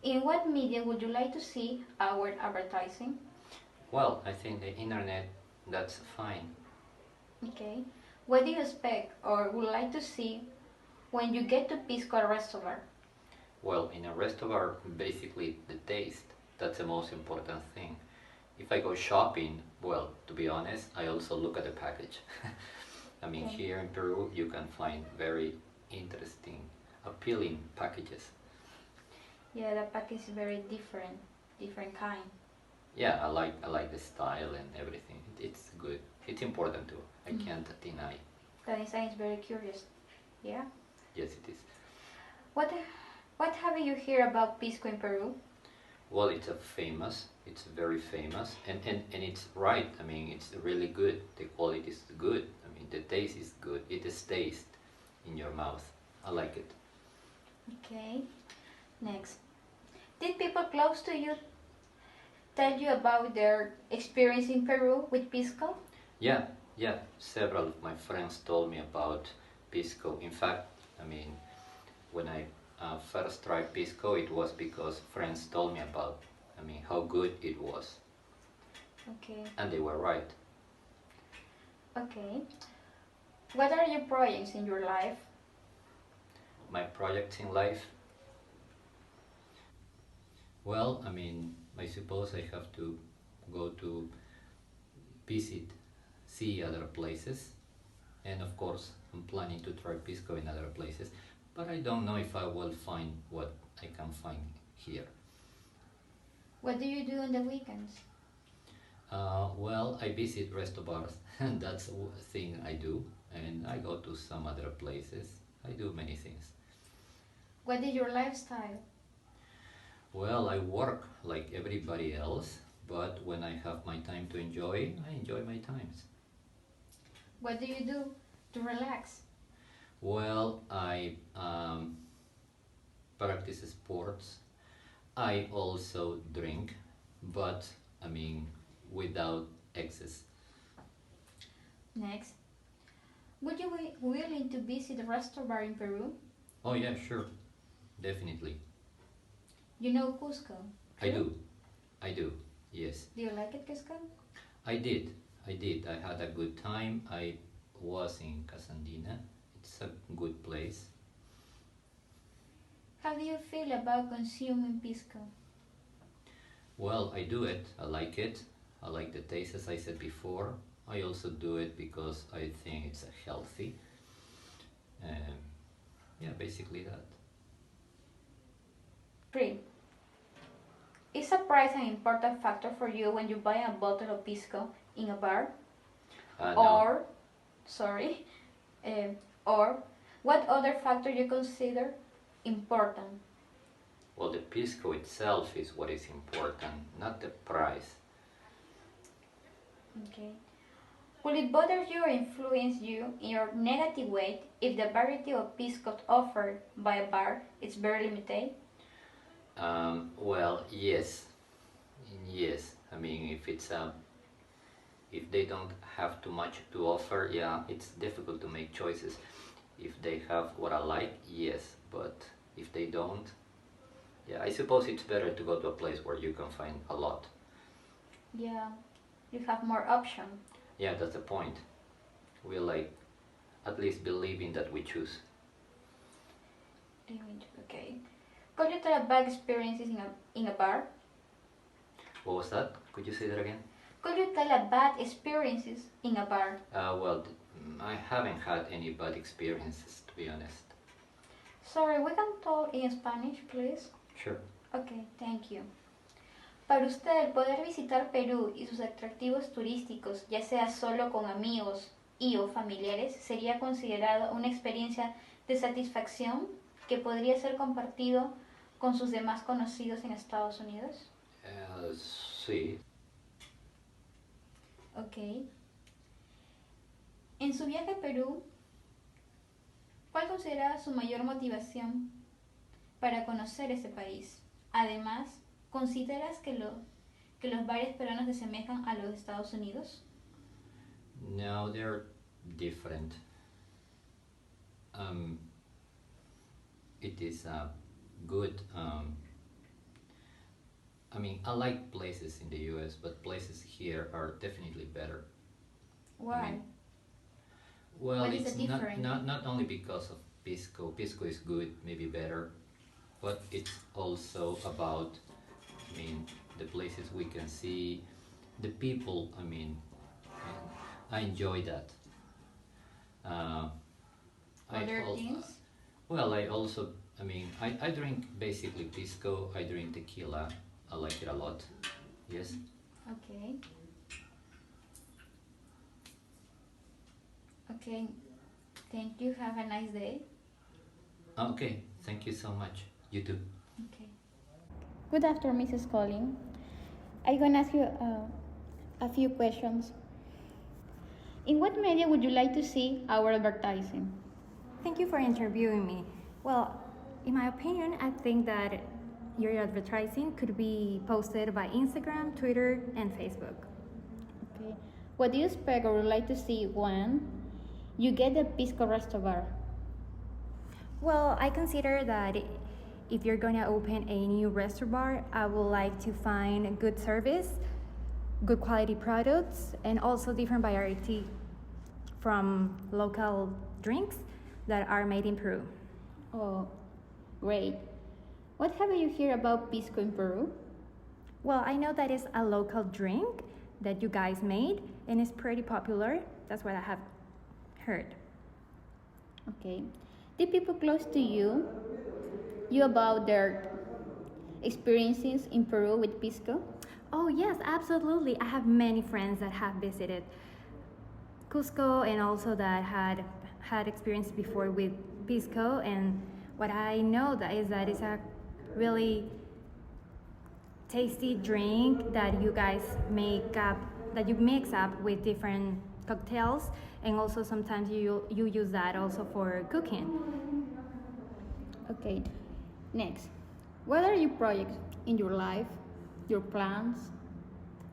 In what media would you like to see our advertising? Well, I think the internet, that's fine. Okay. What do you expect or would like to see when you get to Pisco restaurant? Well, in a restaurant, basically the taste. That's the most important thing. If I go shopping, well, to be honest, I also look at the package. I mean, Okay. here in Peru, you can find very interesting, appealing packages. Yeah, the pack is very different, different kind. Yeah, I like the style and everything. It's good. It's important too. I can't deny. The design is very curious. Yeah. Yes, it is. What what have you heard about Pisco in Peru? Well, it's very famous, and it's right. I mean, it's really good. The quality is good. I mean, the taste is good. It stays in your mouth. I like it. Okay. Next. Did people close to you tell you about their experience in Peru with Pisco? Yeah, yeah. Several of my friends told me about pisco. In fact, I mean, when I first tried pisco, it was because friends told me about. I mean, how good it was, Okay. and they were right. Okay. What are your projects in your life? My projects in life. Well, I mean, I suppose I have to go to visit, see other places, and of course, I'm planning to try pisco in other places, but I don't know if I will find what I can find here. What do you do on the weekends? Well, I visit resto bars, and that's a thing I do, and I go to some other places. I do many things. What is your lifestyle? Well, I work like everybody else, but when I have my time to enjoy, I enjoy my times. What do you do to relax? Well, I practice sports. I also drink, but I mean without excess. Next. Would you be willing to visit a restaurant in Peru? Oh yeah, sure, definitely. You know Cusco? I True? do, I do. Yes, Do you like it, Cusco? I did. I did. I had a good time. I was in Casandina. It's a good place. How do you feel about consuming pisco? Well, I do it. I like it. I like the taste, as I said before. I also do it because I think it's healthy. Um, yeah, basically that. 3. Is a price an important factor for you when you buy a bottle of pisco in a bar? No. Or, sorry, uh, or what other factor you consider important? Well, the pisco itself is what is important, not the price. Okay. Will it bother you or influence you in your negative way if the variety of piscos offered by a bar is very limited? Well, yes, yes. I mean, if they don't have too much to offer, yeah, it's difficult to make choices. If they have what I like, yes, but if they don't, yeah, I suppose it's better to go to a place where you can find a lot. Yeah, you have more option. Yeah, that's the point. We like at least believing that we choose. Okay. Could you tell about experiences in a bar? What was that? Could you say that again? Could you tell a bad experiences in a bar? Well, I haven't had any bad experiences, to be honest. Sorry, we can talk in Spanish, please. Sure. Okay, thank you. Para usted, el poder visitar Perú y sus atractivos turísticos, ya sea solo con amigos y o familiares, sería considerado una experiencia de satisfacción que podría ser compartido con sus demás conocidos en Estados Unidos. Sí. Ok. En su viaje a Perú, ¿cuál considera su mayor motivación para conocer ese país? Además, ¿consideras que los bares peruanos se asemejan a los de Estados Unidos? No, they're different. It is a good I mean, I like places in the US, but places here are definitely better. Why? I mean, well, What is it's the difference? not only because of Pisco. Pisco is good, maybe better, but it's also about, I mean, the places we can see, the people. I mean, and I enjoy that. Uh, Other I things? well, I also, I mean, I drink basically pisco. I drink tequila. I like it a lot. Yes. Okay. Okay. Thank you. Have a nice day. Okay. Thank you so much. You too. Okay. Good afternoon, Mrs. Collin. I'm going to ask you a few questions. In what media would you like to see our advertising? Thank you for interviewing me. Well, in my opinion, I think that your advertising could be posted by Instagram, Twitter, and Facebook. Okay. What do you expect or would like to see when you get the Pisco Resto Bar? Well, I consider that if you're going to open a new restaurant bar, I would like to find good service, good quality products, and also different variety from local drinks that are made in Peru. Oh, great. What have you heard about Pisco in Peru? Well, I know that it's a local drink that you guys made and it's pretty popular. That's what I have heard. Okay. Did people close to you about their experiences in Peru with Pisco? Oh, yes, absolutely. I have many friends that have visited CUZCO and also that had experience before with Pisco. And what I know that is that it's a really tasty drink that you guys that you mix up with different cocktails, and also sometimes you use that also for cooking. Okay. Next. What are your projects in your life? Your plans?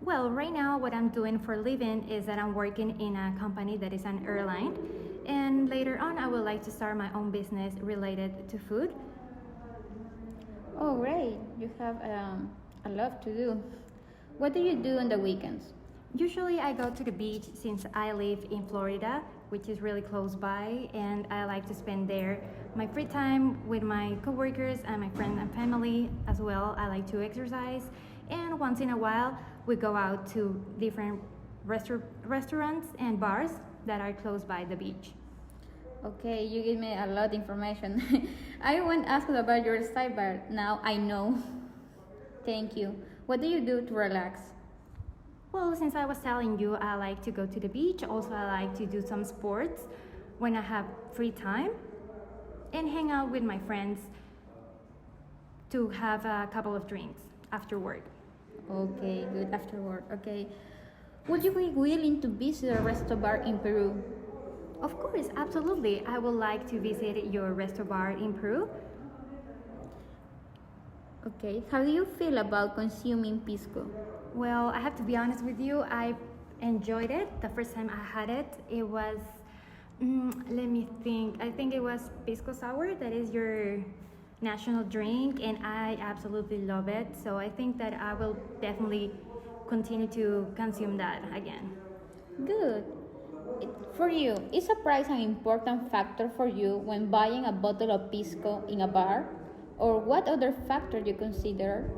Well, right now what I'm doing for a living is that I'm working in a company that is an airline, and later on I would like to start my own business related to food. Oh, great. You have a lot to do. What do you do on the weekends? Usually I go to the beach since I live in Florida, which is really close by, and I like to spend there my free time with my coworkers and my friends and family as well. I like to exercise, and once in a while we go out to different restaurants and bars that are close by the beach. Okay, you give me a lot of information. I want to ask you about your sidebar. Now I know. Thank you. What do you do to relax? Well, since I was telling you, I like to go to the beach. Also, I like to do some sports when I have free time and hang out with my friends to have a couple of drinks after work. Okay, good after work. Okay. Would you be willing to visit a resto bar in Peru? Of course, absolutely. I would like to visit your resto bar in Peru. Okay. How do you feel about consuming pisco? Well, I have to be honest with you, I enjoyed it. The first time I had it, it was, let me think, I think it was Pisco Sour, that is your national drink, and I absolutely love it. So I think that I will definitely continue to consume that again. Good. For you, is a price an important factor for you when buying a bottle of pisco in a bar? Or what other factor you consider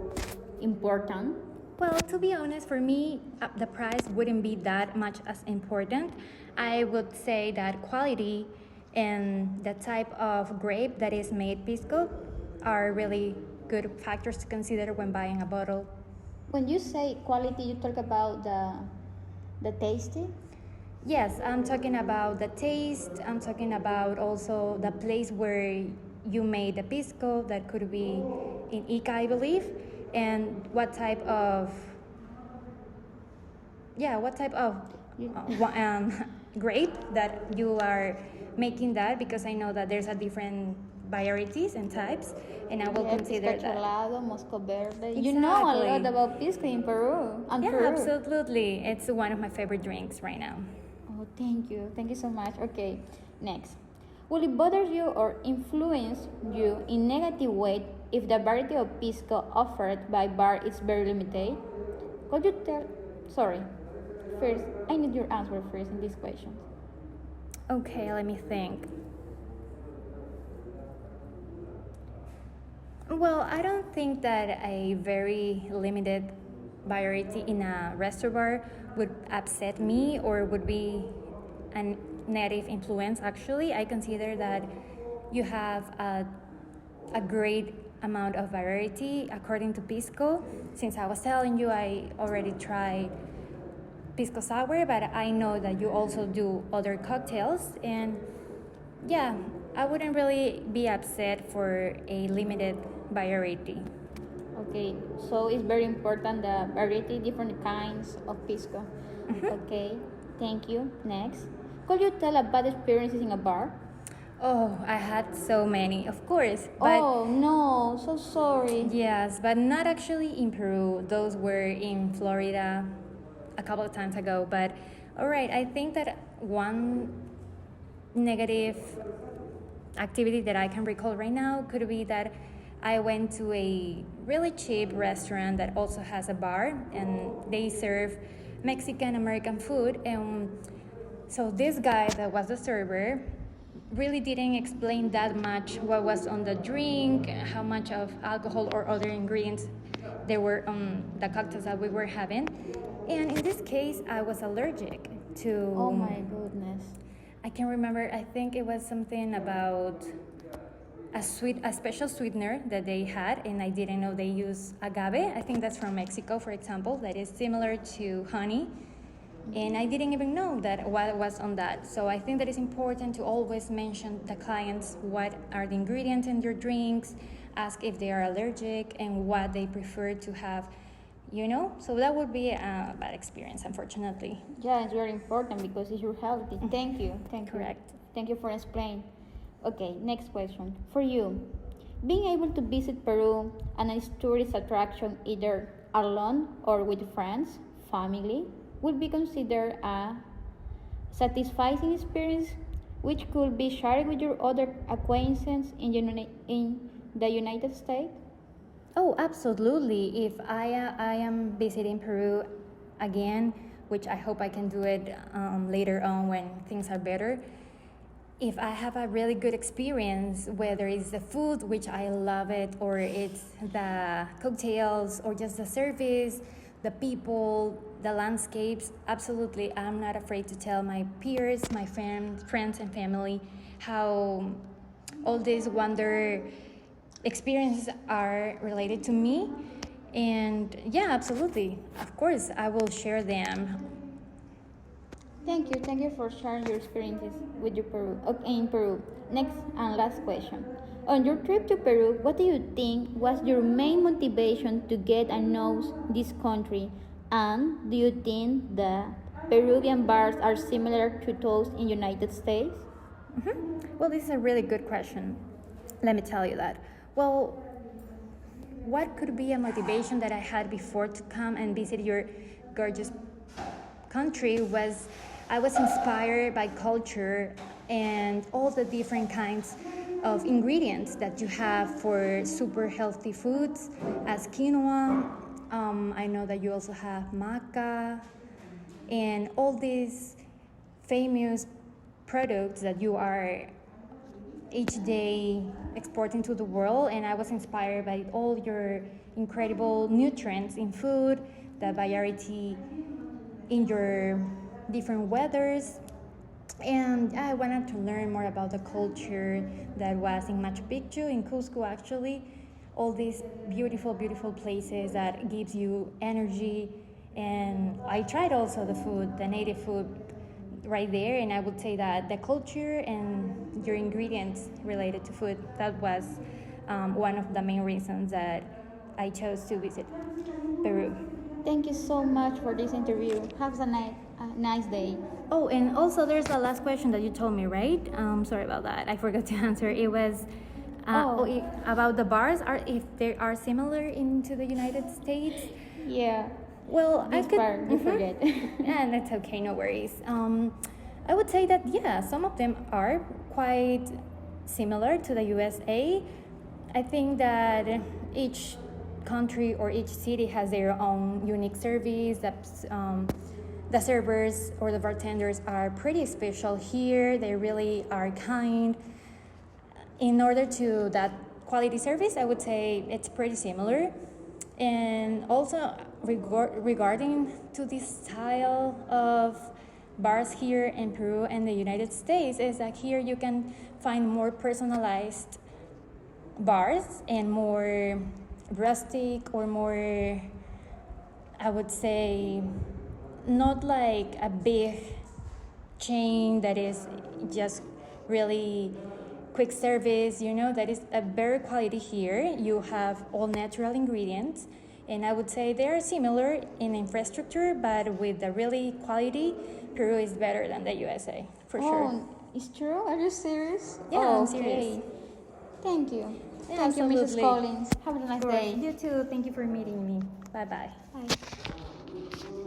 important? Well, to be honest, for me, the price wouldn't be that much as important. I would say that quality and the type of grape that is made pisco are really good factors to consider when buying a bottle. When you say quality, you talk about the tasting? Yes, I'm talking about the taste. I'm talking about also the place where you made the pisco. That could be in Ica, I believe, and what type of grape that you are making that, because I know that there's a different varieties and types, and I will consider pisco that. chelado, mosco verde. Exactly. You know a lot about pisco in Peru. Yeah, Peru. absolutely. It's one of my favorite drinks right now. Oh, thank you. Thank you so much. Okay, next. Will it bother you or influence you in negative way if the variety of pisco offered by bar is very limited? Could you tell? Sorry. First, I need your answer first in this question. Okay, let me think. Well, I don't think that a very limited variety in a restaurant bar would upset me or would be a negative influence. Actually, I consider that you have a great amount of variety according to Pisco. Since I was telling you, I already tried Pisco Sour, but I know that you also do other cocktails, and yeah, I wouldn't really be upset for a limited variety. Okay, so it's very important the variety, different kinds of pisco. Okay, thank you. Next, could you tell about experiences in a bar? Oh, I had so many, of course, but Oh no, so sorry. yes, but not actually in Peru. Those were in Florida a couple of times ago. But all right, I think that one negative activity that I can recall right now could be that I went to a really cheap restaurant that also has a bar, and they serve Mexican American food. And so this guy that was the server really didn't explain that much what was on the drink, how much of alcohol or other ingredients there were on the cocktails that we were having. And in this case, I was allergic to. Oh my goodness. I can remember. I think it was something about a special sweetener that they had, and I didn't know they use agave. I think that's from Mexico, for example, that is similar to honey. And I didn't even know that what was on that. So I think that it's important to always mention the clients what are the ingredients in their drinks, ask if they are allergic and what they prefer to have, you know? So that would be a bad experience, unfortunately. Yeah, it's very important because it's your health. Thank you. Correct. Thank you for explaining. Okay, next question. For you, being able to visit Peru and a tourist attraction either alone or with friends, family, would be considered a satisfying experience which could be shared with your other acquaintances in the United States? Oh, absolutely. If I am visiting Peru again, which I hope I can do it later on when things are better, if I have a really good experience, whether it's the food, which I love it, or it's the cocktails, or just the service, the people, the landscapes, absolutely, I'm not afraid to tell my peers, my friends and family how all these wonder experiences are related to me. And yeah, absolutely. Of course, I will share them. Thank you for sharing your experiences with your Peru in Peru. Next and last question. On your trip to Peru, what do you think was your main motivation to get and know this country? And do you think the Peruvian bars are similar to those in United States? Well, this is a really good question. Let me tell you that. Well, what could be a motivation that I had before to come and visit your gorgeous country was I was inspired by culture and all the different kinds of ingredients that you have for super healthy foods as quinoa. I know that you also have maca and all these famous products that you are each day exporting to the world, and I was inspired by all your incredible nutrients in food, the variety in your different weathers, and I wanted to learn more about the culture that was in Machu Picchu, in Cuzco actually, all these beautiful places that gives you energy. And I tried also the food, the native food right there, and I would say that the culture and your ingredients related to food, that was one of the main reasons that I chose to visit Peru. Thank you so much for this interview. Have a nice day. Oh, and also there's the last question that you told me, right? Sorry about that. I forgot to answer. It was about the bars, are if they are similar into the United States. Yeah. Well, This part you forget. Yeah, that's okay, no worries. I would say that, yeah, some of them are quite similar to the USA. I think that each country or each city has their own unique service. The servers or the bartenders are pretty special here. They really are kind. In order to that quality service, I would say it's pretty similar. And also regarding to this style of bars here in Peru and the United States, is that here you can find more personalized bars and more rustic or more, I would say, not like a big chain that is just really quick service, that is a better quality here. You have all natural ingredients, and I would say they are similar in infrastructure, but with the really quality, Peru is better than the USA, for sure. Oh, it's true? Are you serious? Yeah, oh, I'm serious. Thank you. Yeah, Thank you, Mrs. absolutely. Collins. Have a nice day. You too. Thank you for meeting me. Bye-bye. Bye.